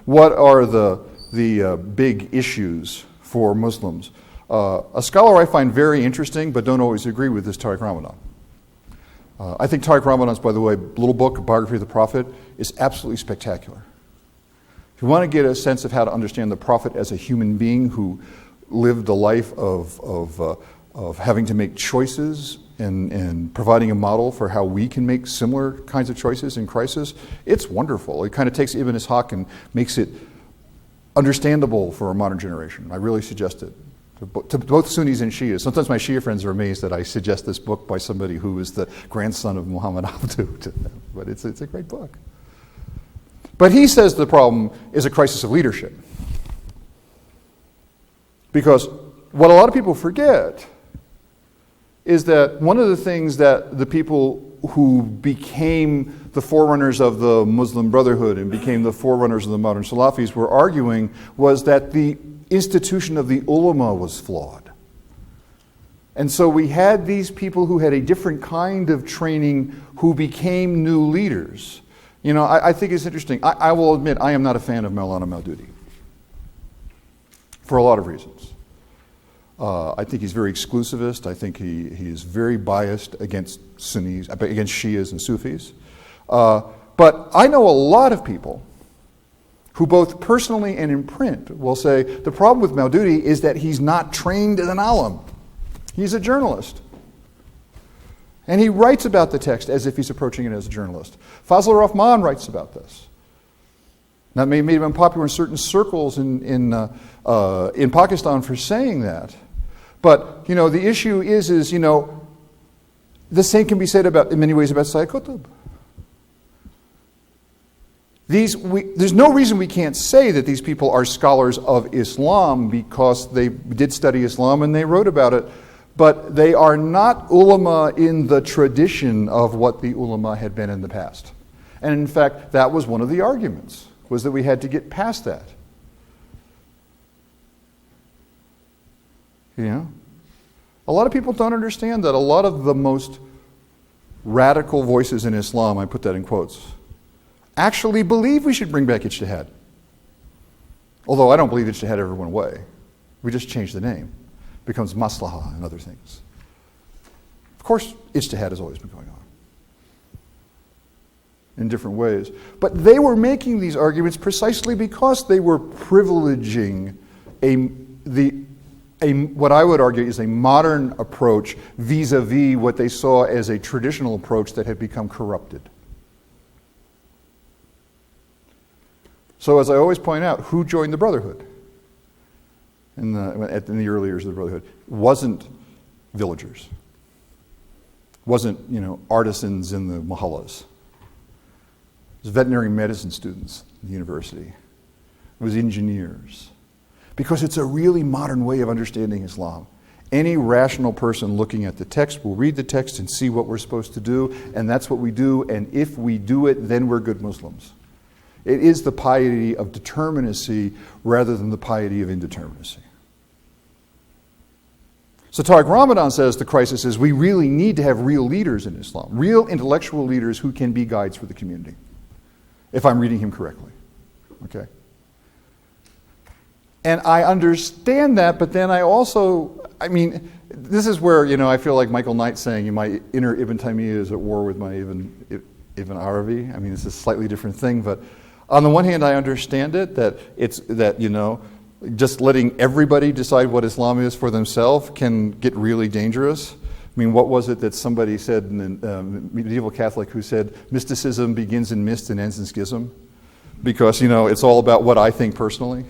what are the big issues for Muslims? A scholar I find very interesting, but don't always agree with, is Tariq Ramadan. I think Tariq Ramadan's, by the way, little book, Biography of the Prophet, is absolutely spectacular. If you want to get a sense of how to understand the Prophet as a human being who lived a life of having to make choices and providing a model for how we can make similar kinds of choices in crisis, it's wonderful. It kind of takes Ibn Ishaq and makes it understandable for a modern generation. I really suggest it to both Sunnis and Shias. Sometimes my Shia friends are amazed that I suggest this book by somebody who is the grandson of Muhammad Abdu to them, but it's a great book. But he says the problem is a crisis of leadership. Because what a lot of people forget is that one of the things that the people who became the forerunners of the Muslim Brotherhood and became the forerunners of the modern Salafis were arguing was that the institution of the ulamah was flawed. And so we had these people who had a different kind of training who became new leaders. You know, I think it's interesting. I will admit I am not a fan of Abul A'la Maududi for a lot of reasons. I think he's very exclusivist. I think he is very biased against Sunnis, against Shias and Sufis. But I know a lot of people who both personally and in print will say the problem with Maududi is that he's not trained as an alim. He's a journalist. And he writes about the text as if he's approaching it as a journalist. Fazl Rahman writes about this. That may have been popular in certain circles in Pakistan for saying that. But, you know, the issue is, you know, the same can be said about, in many ways, about Sayyid Qutb. There's no reason we can't say that these people are scholars of Islam because they did study Islam and they wrote about it, but they are not ulama in the tradition of what the ulama had been in the past. And in fact, that was one of the arguments, was that we had to get past that. You know? A lot of people don't understand that a lot of the most radical voices in Islam, I put that in quotes, actually believe we should bring back ijtihad. Although I don't believe ijtihad ever went away. We just changed the name. It becomes maslahah and other things. Of course, ijtihad has always been going on in different ways. But they were making these arguments precisely because they were privileging what I would argue is a modern approach vis-a-vis what they saw as a traditional approach that had become corrupted. So as I always point out, who joined the Brotherhood in the early years of the Brotherhood? Wasn't villagers. Wasn't, you know, artisans in the muhallas. It was veterinary medicine students at the university. It was engineers. Because it's a really modern way of understanding Islam. Any rational person looking at the text will read the text and see what we're supposed to do, and that's what we do, and if we do it, then we're good Muslims. It is the piety of determinacy rather than the piety of indeterminacy. So Tariq Ramadan says the crisis is we really need to have real leaders in Islam, real intellectual leaders who can be guides for the community, if I'm reading him correctly. Okay? And I understand that, but then I also, I mean, this is where, you know, I feel like Michael Knight saying my inner Ibn Taymiyyah is at war with my Ibn Arabi. I mean, it's a slightly different thing, but on the one hand, I understand it, that you know, just letting everybody decide what Islam is for themselves can get really dangerous. I mean, what was it that somebody said in medieval Catholic who said, mysticism begins in mist and ends in schism? Because, you know, it's all about what I think personally.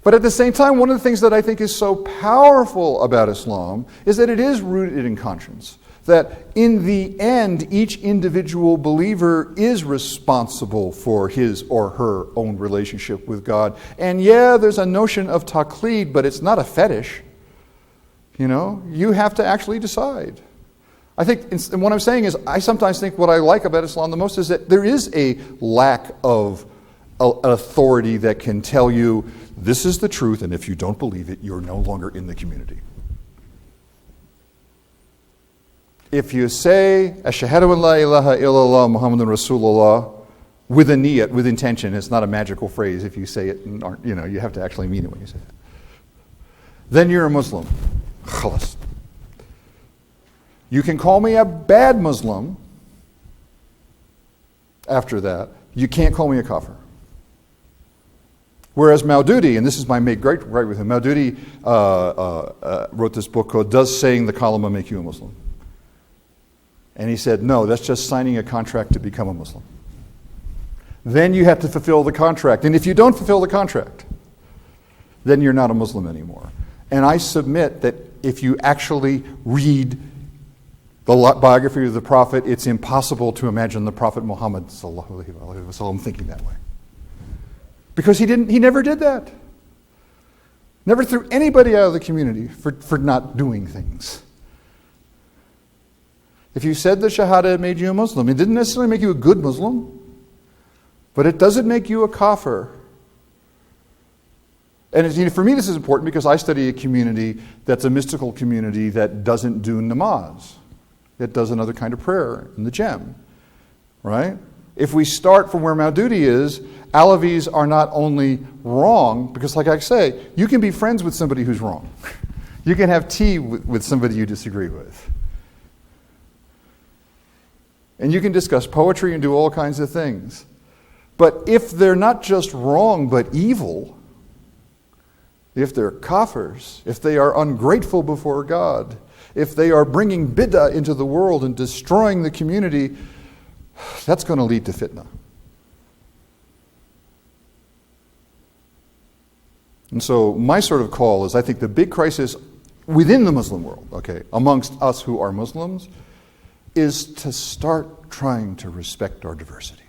But at the same time, one of the things that I think is so powerful about Islam is that it is rooted in conscience. That in the end, each individual believer is responsible for his or her own relationship with God. And yeah, there's a notion of taqleed, but it's not a fetish. You know, you have to actually decide. I think, and what I'm saying is, I sometimes think what I like about Islam the most is that there is a lack of authority that can tell you, this is the truth, and if you don't believe it, you're no longer in the community. If you say, Ashhadu an la ilaha illallah Muhammadun Rasulullah, with a niyat, with intention. It's not a magical phrase if you say it and aren't, you have to actually mean it when you say it. Then you're a Muslim. Khalas. You can call me a bad Muslim after that. You can't call me a kafir. Whereas Maududi, and this is my made great right with him, Maududi wrote this book called Does Saying the Kalima Make You a Muslim? And he said, no, that's just signing a contract to become a Muslim. Then you have to fulfill the contract. And if you don't fulfill the contract, then you're not a Muslim anymore. And I submit that if you actually read the biography of the Prophet, it's impossible to imagine the Prophet Muhammad sallallahu alaihi wasallam thinking that way. Because he never did that. Never threw anybody out of the community for not doing things. If you said the Shahada made you a Muslim, it didn't necessarily make you a good Muslim, but it doesn't make you a kafir. And for me this is important because I study a community that's a mystical community that doesn't do namaz. It does another kind of prayer in the gem, right? If we start from where Maududi is, Alavis are not only wrong, because like I say, you can be friends with somebody who's wrong. You can have tea with somebody you disagree with. And you can discuss poetry and do all kinds of things. But if they're not just wrong but evil, if they're kafirs, if they are ungrateful before God, if they are bringing bid'ah into the world and destroying the community, that's going to lead to fitna. And so my sort of call is, I think the big crisis within the Muslim world, okay, amongst us who are Muslims, is to start trying to respect our diversity.